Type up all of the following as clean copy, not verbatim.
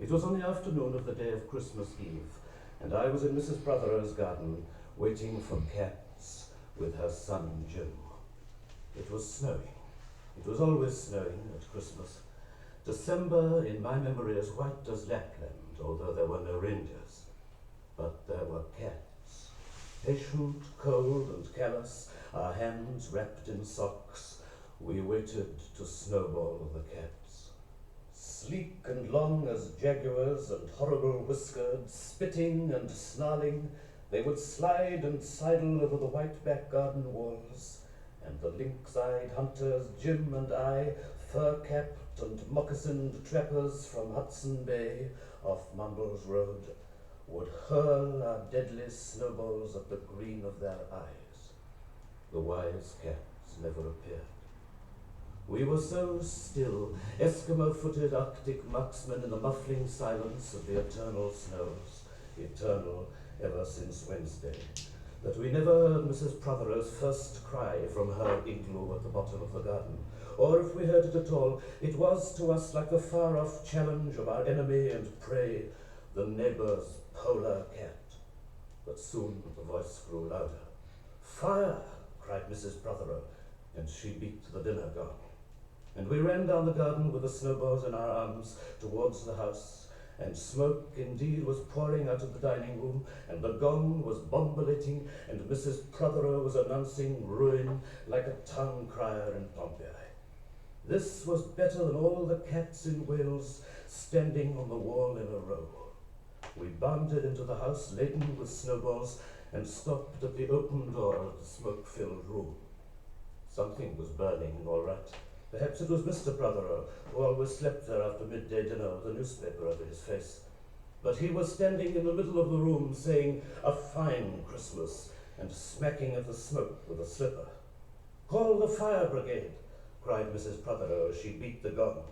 It was on the afternoon of the day of Christmas Eve, and I was in Mrs. Prothero's garden waiting for Cats with her son Jim. It was snowing. It was always snowing at Christmas. December, in my memory, as white as Lapland, although there were no reindeers. But there were cats. Patient, cold, and callous, our hands wrapped in socks, we waited to snowball the cats. Sleek and long as jaguars and horrible whiskered, spitting and snarling, they would slide and sidle over the white back garden walls, and the lynx-eyed hunters, Jim and I, fur-capped and moccasined trappers from Hudson Bay off Mumbles Road, would hurl our deadly snowballs at the green of their eyes. The wise cats never appeared. We were so still, Eskimo-footed Arctic marksmen in the muffling silence of the eternal snows, eternal ever since Wednesday, that we never heard Mrs. Prothero's first cry from her igloo at the bottom of the garden, or if we heard it at all, it was to us like the far-off challenge of our enemy and prey, the neighbor's polar cat. But soon the voice grew louder. "Fire!" cried Mrs. Prothero, and she beat the dinner gong. And we ran down the garden with the snowballs in our arms towards the house, and smoke indeed was pouring out of the dining room, and the gong was bombulating, and Mrs. Prothero was announcing ruin like a town crier in Pompeii. This was better than all the cats in Wales standing on the wall in a row. We bounded into the house laden with snowballs and stopped at the open door of the smoke-filled room. Something was burning, all right. Perhaps it was Mr. Prothero, who always slept there after midday dinner with a newspaper over his face. But he was standing in the middle of the room saying, "A fine Christmas," and smacking at the smoke with a slipper. "Call the fire brigade," cried Mrs. Prothero as she beat the gong.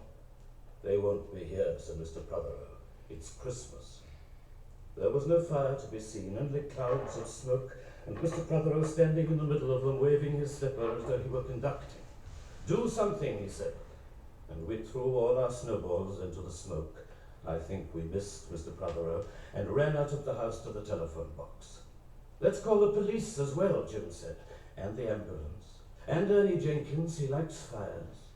"They won't be here," said Mr. Prothero. "It's Christmas." There was no fire to be seen, only clouds of smoke, and Mr. Prothero standing in the middle of them, waving his slipper as though he were conducting. "Do something," he said, and we threw all our snowballs into the smoke. I think we missed Mr. Prothero, and ran out of the house to the telephone box. "Let's call the police as well," Jim said, "and the ambulance. And Ernie Jenkins, he likes fires."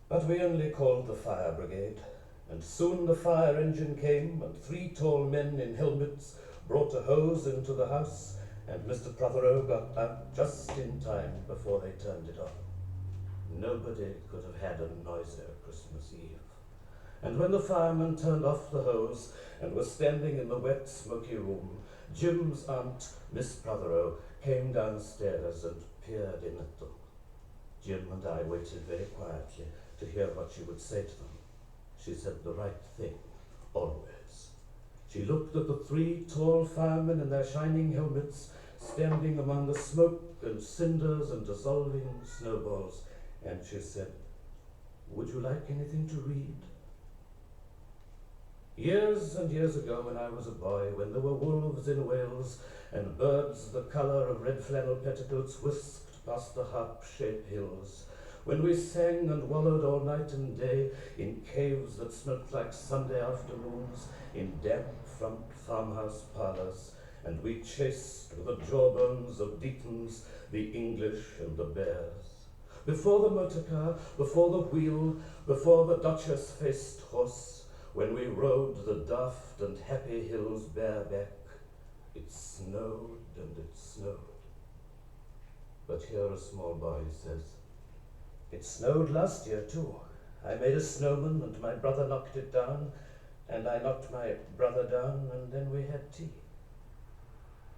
But we only called the fire brigade, and soon the fire engine came, and 3 tall men in helmets brought a hose into the house, and Mr. Prothero got out just in time before they turned it on. Nobody could have had a noisier Christmas Eve. And when the fireman turned off the hose and was standing in the wet, smoky room, Jim's aunt, Miss Prothero, came downstairs and peered in at them. Jim and I waited very quietly to hear what she would say to them. She said the right thing, always. She looked at the 3 tall firemen in their shining helmets, standing among the smoke and cinders and dissolving snowballs, and she said, "Would you like anything to read?" Years and years ago, when I was a boy, when there were wolves in Wales and birds the colour of red flannel petticoats whisked past the harp-shaped hills, when we sang and wallowed all night and day in caves that smelt like Sunday afternoons, in damp front farmhouse parlours, and we chased with the jawbones of Deetons the English and the bears. Before the motor car, before the wheel, before the Duchess-faced horse, when we rode the daft and happy hills bareback, it snowed and it snowed. But here a small boy says, "It snowed last year too. I made a snowman and my brother knocked it down, and I knocked my brother down, and then we had tea."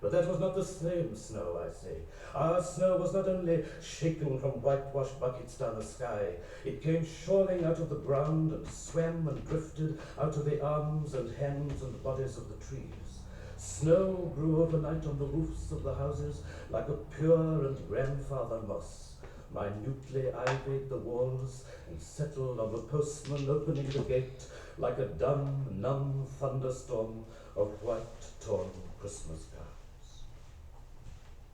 But that was not the same snow, I say. Our snow was not only shaken from whitewashed buckets down the sky, it came shoaling out of the ground and swam and drifted out of the arms and hands and bodies of the trees. Snow grew overnight on the roofs of the houses like a pure and grandfather moss, minutely ivied the walls and settled on the postman opening the gate like a dumb, numb thunderstorm of white, torn Christmas cards.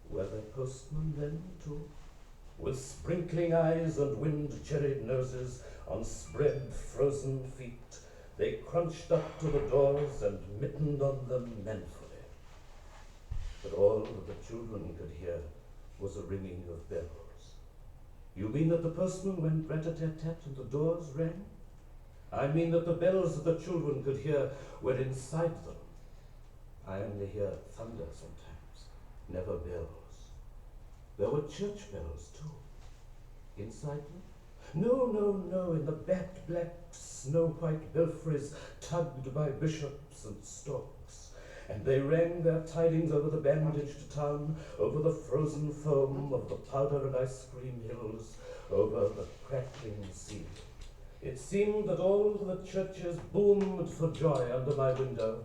Were there postmen then, too? With sprinkling eyes and wind-cherried noses, on spread frozen feet, They crunched up to the doors and mittened on them manfully. But all that the children could hear was a ringing of bells. You mean that the postman went rat-a-tat-tat and the doors rang? I mean that the bells that the children could hear were inside them. I only hear thunder sometimes, never bells. There were church bells, too. Inside them? No, in the bat black snow-white belfries tugged by bishops and storks. And they rang their tidings over the bandaged town, over the frozen foam of the powder and ice cream hills, over the crackling sea. It seemed that all the churches boomed for joy under my window,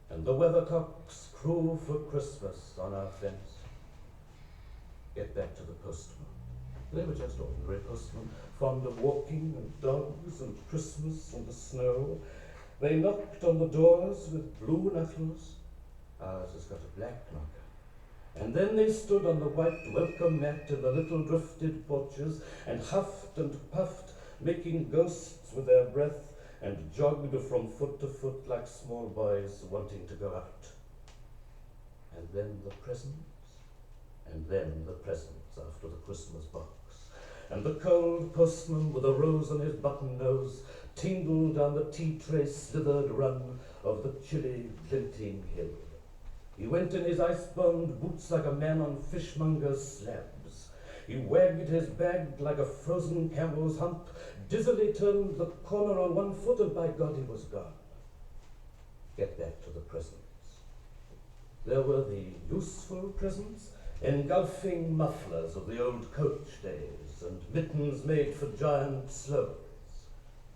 and the weathercocks crew for Christmas on our fence. Get back to the postman. They were just ordinary postmen, fond of walking and dogs and Christmas and the snow. They knocked on the doors with blue knuckles. Ours has got a black knocker. And then they stood on the white welcome mat in the little drifted porches and huffed and puffed, making ghosts with their breath, and jogged from foot to foot like small boys wanting to go out. And then the presents, and then the presents after the Christmas box. And the cold postman with a rose on his button nose tingled down the tea-tray slithered run of the chilly, glinting hill. He went in his ice-bound boots like a man on fishmonger's slabs. He wagged his bag like a frozen camel's hump, dizzily turned the corner on one foot, and by God he was gone. Get back to the presents. There were the useful presents, engulfing mufflers of the old coach days, and mittens made for giant slows.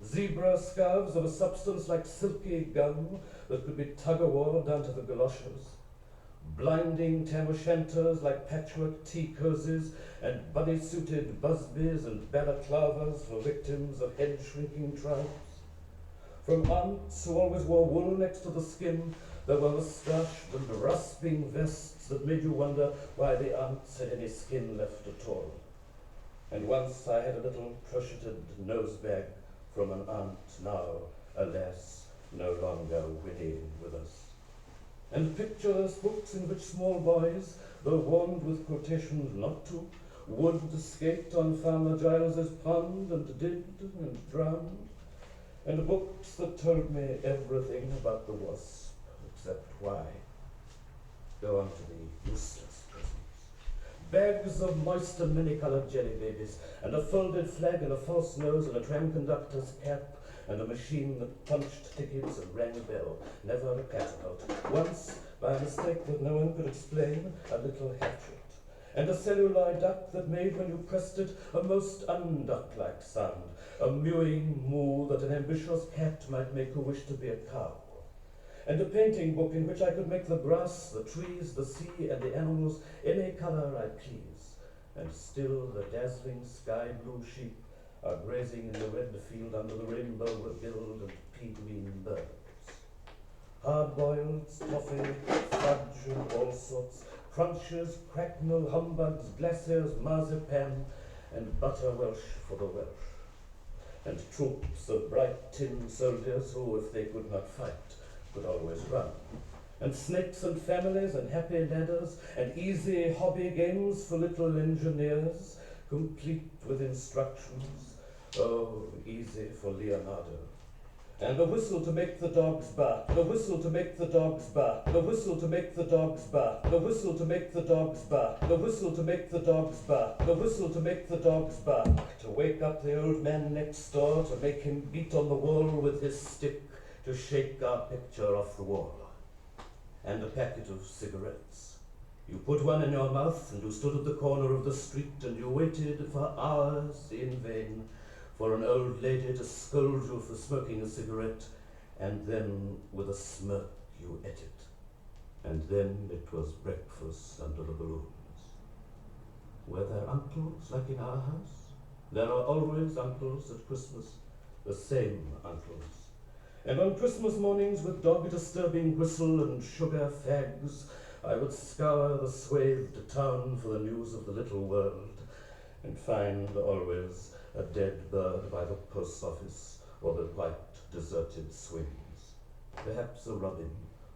Zebra scarves of a substance like silky gum that could be tug-o-war down to the galoshes. Blinding tam-o'-shanters like patchwork tea cozies, and bunny-suited busbies and balaclavas for victims of head-shrinking tribes. From aunts who always wore wool next to the skin, there were moustached and rasping vests that made you wonder why the aunts had any skin left at all. And once I had a little crocheted nose bag from an aunt now, alas, no longer whinnying with us. And pictureless books in which small boys, though warned with quotations not to, would skate on Farmer Giles's pond and did and drowned. And books that told me everything about the wasp, except why. Go on to the useless presents. Bags of moist and many-colored jelly babies, and a folded flag and a false nose and a tram conductor's cap, and a machine that punched tickets and rang a bell, never a catapult. Once, by a mistake that no one could explain, a little hatchet, and a celluloid duck that made, when you pressed it, a most unduck-like sound, a mewing moo that an ambitious cat might make who wished to be a cow, and a painting book in which I could make the grass, the trees, the sea, and the animals any color I please, and still the dazzling sky-blue sheep are grazing in the red field under the rainbow-billed and pea-green birds. Hard-boiled, toffee, fudge, and all sorts, crunches, cracknel, humbugs, glaciers, marzipan, and butter Welsh for the Welsh. And troops of bright tin soldiers who, if they could not fight, could always run. And snakes and families and happy ladders, and easy hobby games for little engineers, complete with instructions. Oh, easy for Leonardo. And a whistle to make the dogs bark, the whistle to make the dogs bark, the whistle to make the dogs bark, the whistle to make the dogs bark, the whistle to make the dogs bark, the whistle to make the dogs bark, to wake up the old man next door, to make him beat on the wall with his stick, to shake our picture off the wall. And a packet of cigarettes. You put one in your mouth, and you stood at the corner of the street, and you waited for hours in vain for an old lady to scold you for smoking a cigarette, and then with a smirk you ate it. And then it was breakfast under the balloons. Were there uncles like in our house? There are always uncles at Christmas, the same uncles. And on Christmas mornings, with dog-disturbing whistle and sugar fags, I would scour the swathed town for the news of the little world, and find always a dead bird by the post office, or the white deserted swings. Perhaps a robin,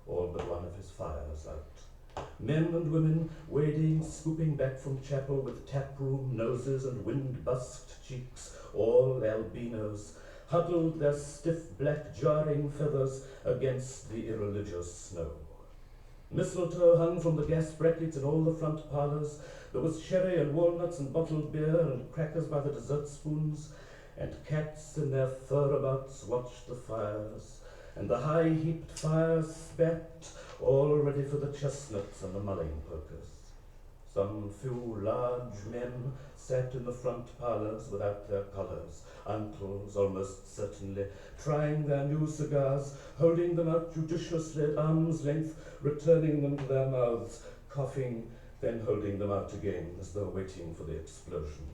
all but one of his fires out. Men and women wading, scooping back from chapel with taproom noses and wind-busked cheeks, all albinos, huddled their stiff black jarring feathers against the irreligious snow. Mistletoe hung from the gas brackets in all the front parlours. There was sherry and walnuts and bottled beer and crackers by the dessert spoons, and cats in their furabouts watched the fires, and the high-heaped fires spat, all ready for the chestnuts and the mulling pokers. Some few large men sat in the front parlours without their collars, uncles almost certainly, trying their new cigars, holding them out judiciously at arm's length, returning them to their mouths, coughing, then holding them out again as though waiting for the explosion.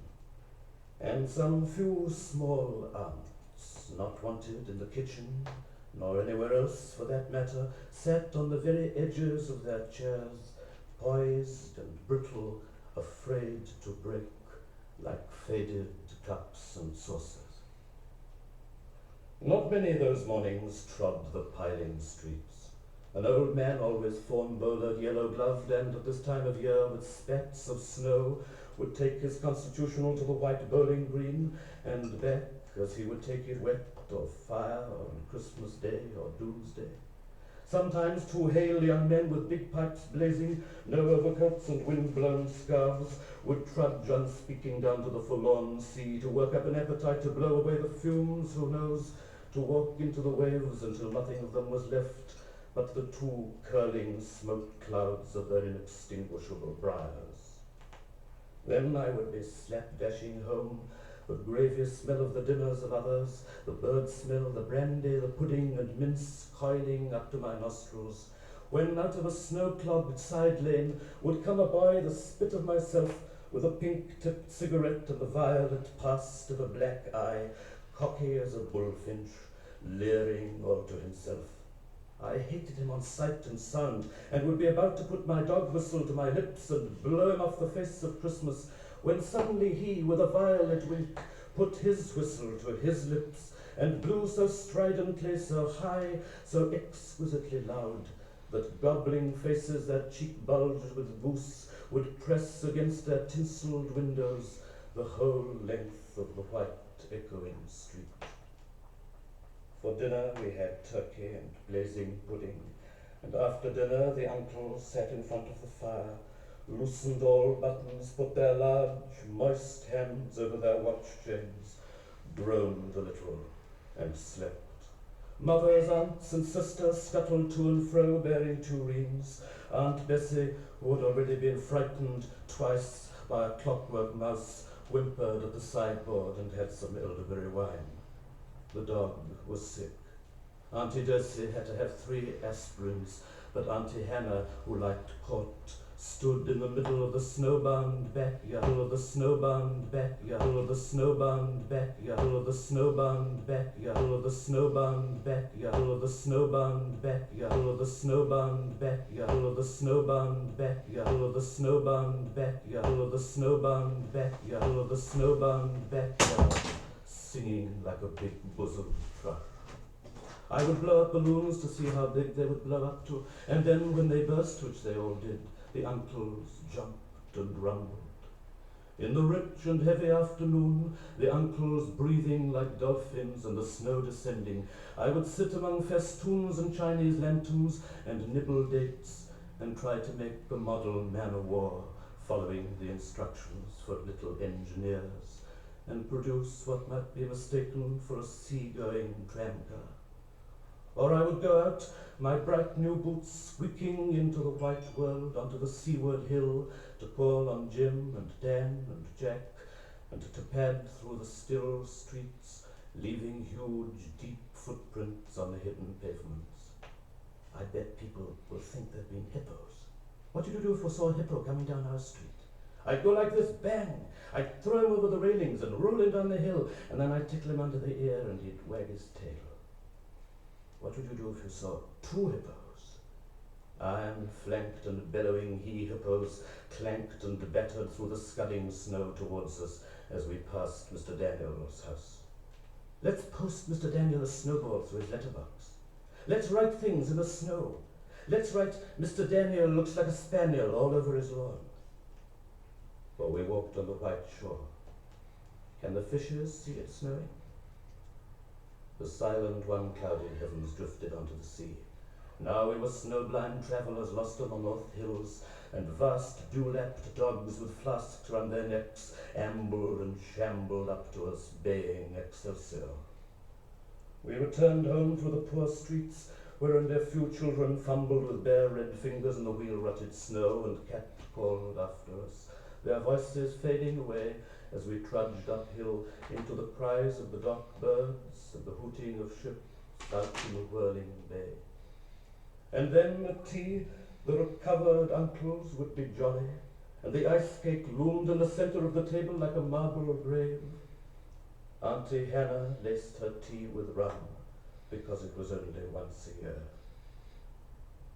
And some few small aunts, not wanted in the kitchen, nor anywhere else for that matter, sat on the very edges of their chairs, poised and brittle, afraid to break, like faded cups and saucers. Not many those mornings trod the piling streets. An old man, always fawn-bowlered, yellow-gloved, and at this time of year with spats of snow, would take his constitutional to the white bowling green, and back as he would take it wet or fire on Christmas Day or Doomsday. Sometimes two hale young men with big pipes blazing, no overcoats and wind-blown scarves, would trudge unspeaking down to the forlorn sea to work up an appetite to blow away the fumes, who knows, to walk into the waves until nothing of them was left but the two curling smoke clouds of their inextinguishable briars. Then I would be slap-dashing home, the gravy smell of the dinners of others, the bird smell, the brandy, the pudding and mince coiling up to my nostrils, when out of a snow-clogged side lane would come a boy the spit of myself, with a pink-tipped cigarette and the violet past of a black eye, cocky as a bullfinch, leering all to himself. I hated him on sight and sound, and would be about to put my dog whistle to my lips and blow him off the face of Christmas, when suddenly he, with a violet wink, put his whistle to his lips, and blew so stridently, so high, so exquisitely loud, that gobbling faces that cheek bulged with goose would press against their tinselled windows the whole length of the white echoing street. For dinner we had turkey and blazing pudding, and after dinner the uncles sat in front of the fire, loosened all buttons, put their large, moist hands over their watch chains, groaned a little, and slept. Mothers, aunts, and sisters scuttled to and fro, bearing tureens. Aunt Bessie, who had already been frightened twice by a clockwork mouse, whimpered at the sideboard and had some elderberry wine. The dog was sick. Auntie Dossie had to have 3 aspirins, but Auntie Hannah, who liked port, stood in the middle of the snowbound backyard, of the snowbound backyard, of the snowbound backyard, of the snowbound backyard, of the snowbound backyard, of the snowbound backyard, of the snowbound backyard, of the snowbound backyard, of the snowbound backyard, of the snowbound backyard, of the snowbound backyard, singing like a big bosom thrush. I would blow up balloons to see how big they would blow up to, and then when they burst, which they all did, the uncles jumped and rumbled. In the rich and heavy afternoon, the uncles breathing like dolphins and the snow descending, I would sit among festoons and Chinese lanterns and nibble dates and try to make a model man-o'-war following the instructions for little engineers and produce what might be mistaken for a sea-going tramcar. Or I would go out, my bright new boots squeaking into the white world onto the seaward hill to call on Jim and Dan and Jack, and to pad through the still streets, leaving huge, deep footprints on the hidden pavements. I bet people will think they've been hippos. What would you do if we saw a hippo coming down our street? I'd go like this, bang! I'd throw him over the railings and roll him down the hill, and then I'd tickle him under the ear and he'd wag his tail. What would you do if you saw 2 hippos? Iron flanked and bellowing he-hippos clanked and battered through the scudding snow towards us as we passed Mr. Daniel's house. Let's post Mr. Daniel a snowball through his letterbox. Let's write things in the snow. Let's write, Mr. Daniel looks like a spaniel all over his lawn. For we walked on the white shore. Can the fishes see it snowing? The silent one-clouded heavens drifted onto the sea. Now we were snow-blind travellers lost on the north hills, and vast dew-lapped dogs with flasks round their necks ambled and shambled up to us, baying Excelsior. We returned home through the poor streets, wherein their few children fumbled with bare red fingers in the wheel-rutted snow, and cat-called after us, their voices fading away as we trudged uphill into the cries of the dock birds and the hooting of ships out in the whirling bay. And then at tea, the recovered uncles would be jolly, and the ice cake loomed in the centre of the table like a marble grave. Auntie Hannah laced her tea with rum, because it was only once a year.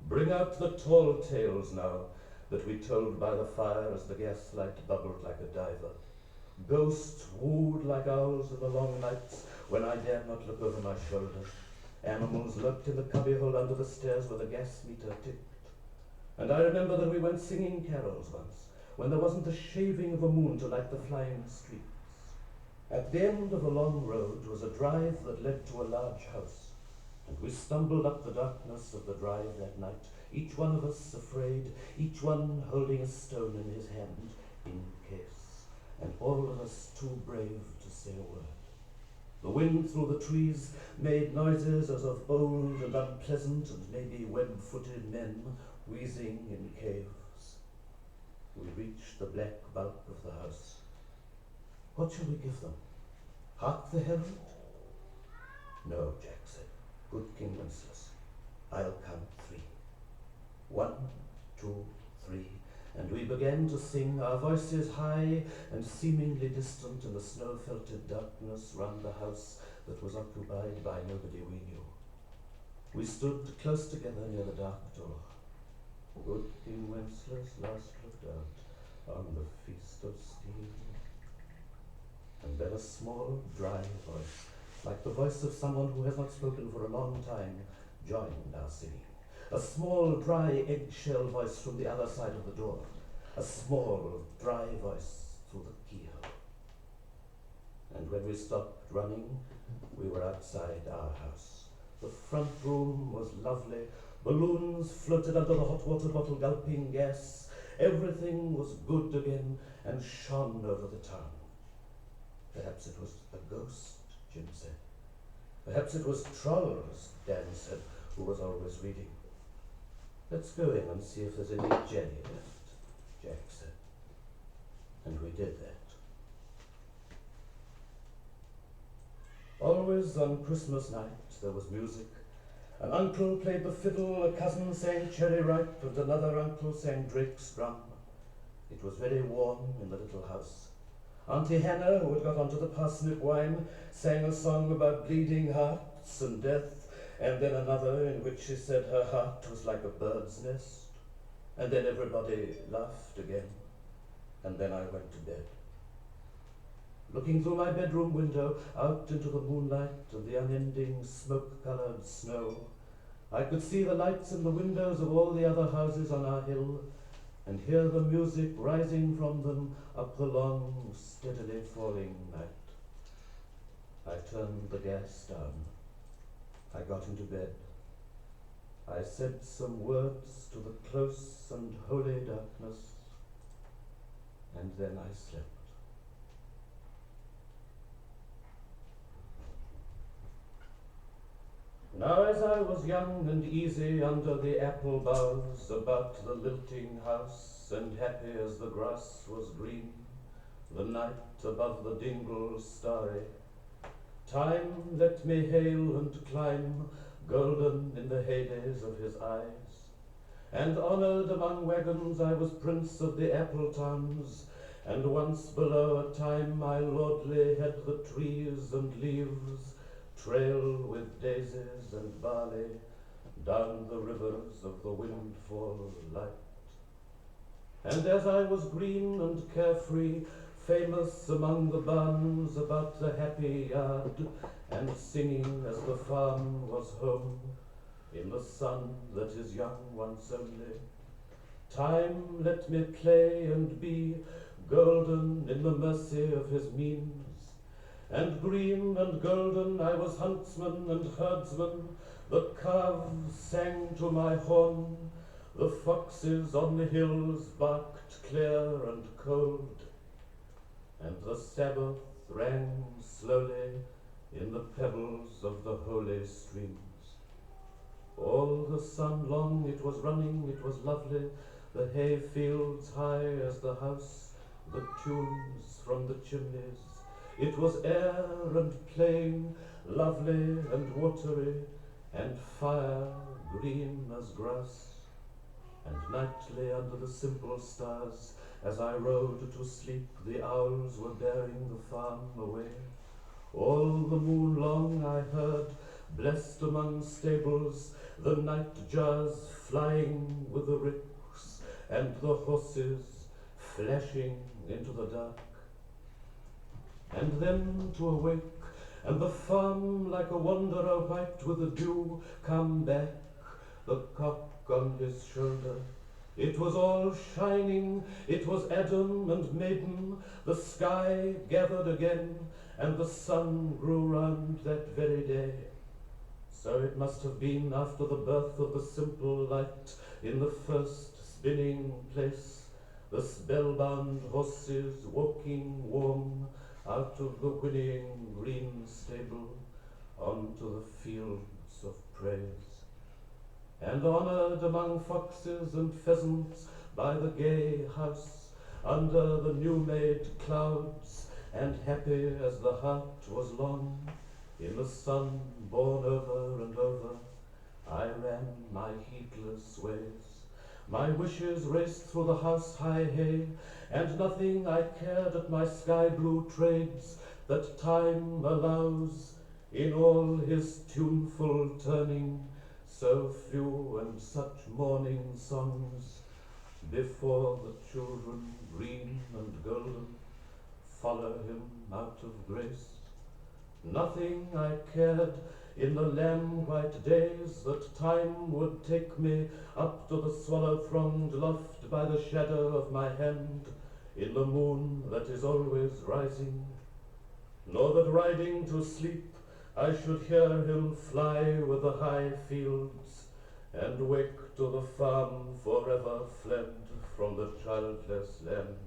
Bring out the tall tales now that we told by the fire as the gaslight bubbled like a diver. Ghosts wooed like owls in the long nights when I dared not look over my shoulder. Animals lurked in the cubbyhole under the stairs where the gas meter ticked. And I remember that we went singing carols once, when there wasn't the shaving of a moon to light the flying streets. At the end of a long road was a drive that led to a large house, and we stumbled up the darkness of the drive that night, each one of us afraid, each one holding a stone in his hand in case, and all of us too brave to say a word. The wind through the trees made noises as of old and unpleasant, and maybe web-footed men wheezing in caves. We reached the black bulk of the house. What shall we give them? Hark the herald? No, Jack said. Good King Wenceslas, I'll count 3. 1, 2, 3, and we began to sing, our voices high and seemingly distant in the snow-felted darkness round the house that was occupied by nobody we knew. We stood close together near the dark door. Good King Wenceslas last looked out on the feast of steel. And then a small, dry voice, like the voice of someone who has not spoken for a long time, joined our singing. A small, dry, eggshell voice from the other side of the door. A small, dry voice through the keyhole. And when we stopped running, we were outside our house. The front room was lovely. Balloons floated under the hot water bottle gulping gas. Everything was good again and shone over the town. Perhaps it was a ghost, Jim said. Perhaps it was trolls, Dan said, who was always reading. Let's go in and see if there's any jelly left, Jack said. And we did that. Always on Christmas night there was music. An uncle played the fiddle, a cousin sang Cherry Ripe, and another uncle sang Drake's drum. It was very warm in the little house. Auntie Hannah, who had got onto the parsnip wine, sang a song about bleeding hearts and death, and then another in which she said her heart was like a bird's nest. And then everybody laughed again, and then I went to bed. Looking through my bedroom window out into the moonlight and the unending smoke-colored snow, I could see the lights in the windows of all the other houses on our hill, and hear the music rising from them up the long, steadily falling night. I turned the gas down. I got into bed. I said some words to the close and holy darkness, and then I slept. Now as I was young and easy under the apple boughs about the lilting house, and happy as the grass was green, the night above the dingle starry, time let me hail and climb, golden in the heydays of his eyes. And honoured among wagons I was prince of the apple towns, and once below a time my lordly had the trees and leaves trail with daisies and barley down the rivers of the windfall light. And as I was green and carefree, famous among the barns about the happy yard, and singing as the farm was home, in the sun that is young once only. Time let me play and be golden in the mercy of his means, and green and golden I was huntsman and herdsman. The calves sang to my horn, the foxes on the hills barked clear and cold, and the Sabbath rang slowly in the pebbles of the holy streams. All the sun long it was running, it was lovely, the hay fields high as the house, the tunes from the chimneys. It was air and plain, lovely and watery, and fire green as grass. And nightly under the simple stars, as I rode to sleep, the owls were bearing the farm away. All the moon long I heard, blessed among stables, the night jars flying with the ricks, and the horses flashing into the dark. And then to awake, and the farm like a wanderer white with the dew come back, the cock on his shoulder. It was all shining, it was Adam and maiden, the sky gathered again, and the sun grew round that very day. So it must have been after the birth of the simple light in the first spinning place, the spellbound horses walking warm out of the whinnying green stable onto the fields of praise. And honoured among foxes and pheasants by the gay house, under the new-made clouds, and happy as the heart was long, in the sun borne over and over, I ran my heedless ways. My wishes raced through the house-high hay, and nothing I cared at my sky-blue trades that time allows in all his tuneful turning, so few and such morning songs before the children green and golden follow him out of grace. Nothing I cared in the lamb-white days that time would take me up to the swallow-thronged loft by the shadow of my hand in the moon that is always rising, nor that riding to sleep I should hear him fly with the high fields and wake to the farm forever fled from the childless land.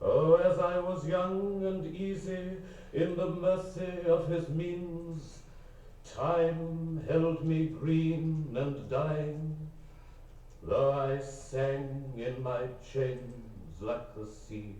Oh, as I was young and easy in the mercy of his means, time held me green and dying, though I sang in my chains like the sea.